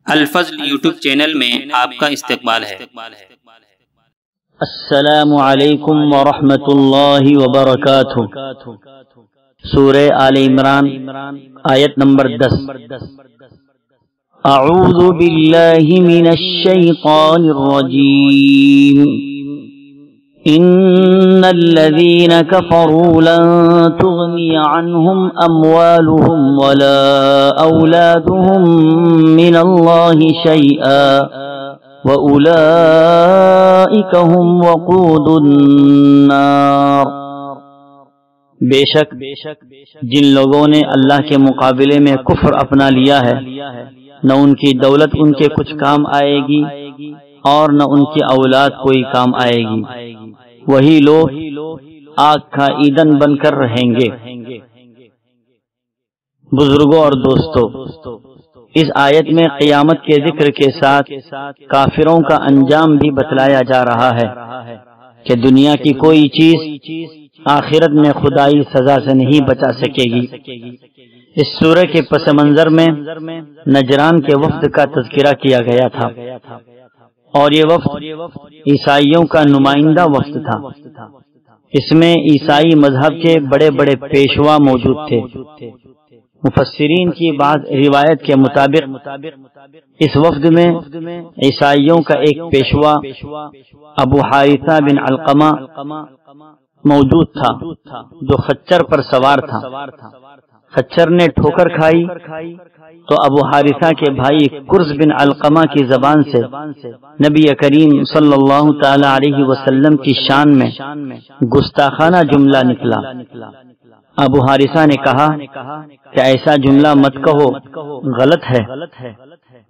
الفضل YouTube channel میں آپ کا استقبال ہے۔ السلام علیکم ورحمۃ اللہ وبرکاتہ۔ سورہ آل عمران آیت نمبر 10۔ اعوذ باللہ من الشیطان الرجیم۔ ان الذین کفروا لن تغنی عنہم اموالہم ولا اولادہم من اللہ شیئا وَأُولَئِكَ هُمْ وَقُودُ النَّارِ۔ بے شک جن لوگوں نے اللہ کے مقابلے میں کفر اپنا لیا ہے، نہ ان کی دولت ان کے کچھ کام آئے گی اور نہ ان کی اولاد کوئی کام آئے گی، وہی لوگ آگ کا ایندھن بن کر رہیں گے۔ بزرگوں اور دوستو، اس آیت میں قیامت کے ذکر کے ساتھ کافروں کا انجام بھی بتلایا جا رہا ہے کہ دنیا کی کوئی چیز آخرت میں خدائی سزا سے نہیں بچا سکے گی۔ اس سورہ کے پس منظر میں نجران کے وفد کا تذکرہ کیا گیا تھا، اور یہ وفد عیسائیوں کا نمائندہ وفد تھا۔ اس میں عیسائی مذہب کے بڑے بڑے پیشوا موجود تھے۔ مفسرین کی بعض روایت کے مطابق اس وفد میں عیسائیوں کا ایک پیشوا ابو حارثہ بن علقمہ موجود تھا، جو خچر پر سوار تھا۔ خچر نے ٹھوکر کھائی تو ابو حارثہ کے بھائی کرز بن علقمہ کی زبان سے نبی کریم صلی اللہ تعالی علیہ وسلم کی شان میں گستاخانہ جملہ نکلا۔ ابو حارثہ نے کہا کہ ایسا جملہ مت کہو، غلط ہے۔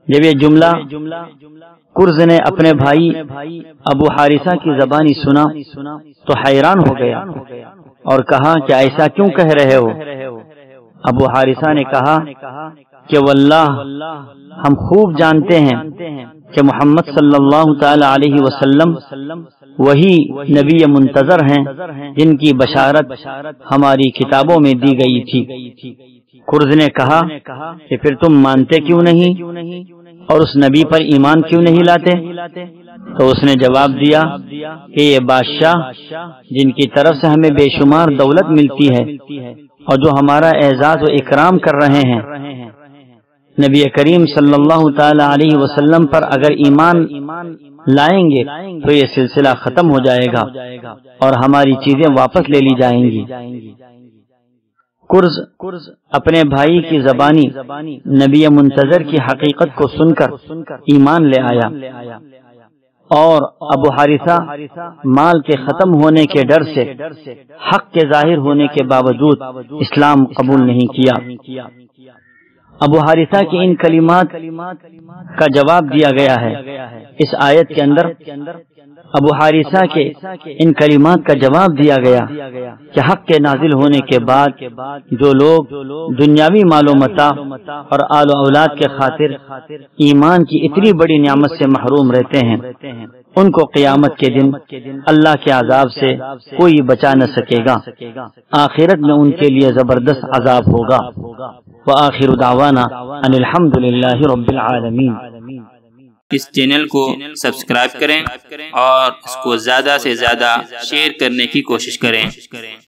جب یہ جملہ کرز نے اپنے بھائی ابو حارثہ کی زبانی سنا تو حیران ہو گیا اور کہا کہ ایسا کیوں کہہ رہے ہو؟ ابو حارثہ نے کہا کہ واللہ ہم خوب جانتے ہیں کہ محمد صلی اللہ تعالی علیہ وسلم وہی نبی منتظر ہیں جن کی بشارت ہماری کتابوں میں دی گئی تھی۔ کرز نے کہا کہ پھر تم مانتے کیوں نہیں اور اس نبی پر ایمان کیوں نہیں لاتے؟ تو اس نے جواب دیا کہ یہ بادشاہ جن کی طرف سے ہمیں بے شمار دولت ملتی ہے اور جو ہمارا اعزاز و اکرام کر رہے ہیں، نبی کریم صلی اللہ تعالی علیہ وسلم پر اگر ایمان لائیں گے تو یہ سلسلہ ختم ہو جائے گا اور ہماری چیزیں واپس لے لی جائیں گی۔ کرز اپنے بھائی کی زبانی نبی منتظر کی حقیقت کو سن کر ایمان لے آیا، اور ابو حارثہ مال کے ختم ہونے کے ڈر سے حق کے ظاہر ہونے کے باوجود اسلام قبول نہیں کیا۔ ابو حارثہ کی ان کلمات کا جواب دیا گیا ہے۔ اس آیت کے اندر ابو حارثہ کے ان کلمات کا جواب دیا گیا کہ حق کے نازل ہونے کے بعد جو لوگ دنیاوی مال و متاع اور آل و اولاد کے خاطر ایمان کی اتنی بڑی نعمت سے محروم رہتے ہیں، ان کو قیامت کے دن اللہ کے عذاب سے کوئی بچا نہ سکے گا۔ آخرت میں ان کے لیے زبردست عذاب ہوگا۔ وآخر دعوانا ان الحمد للہ رب العالمین۔ اس چینل کو سبسکرائب کریں اور اس کو زیادہ سے زیادہ شیئر کرنے کی کوشش کریں۔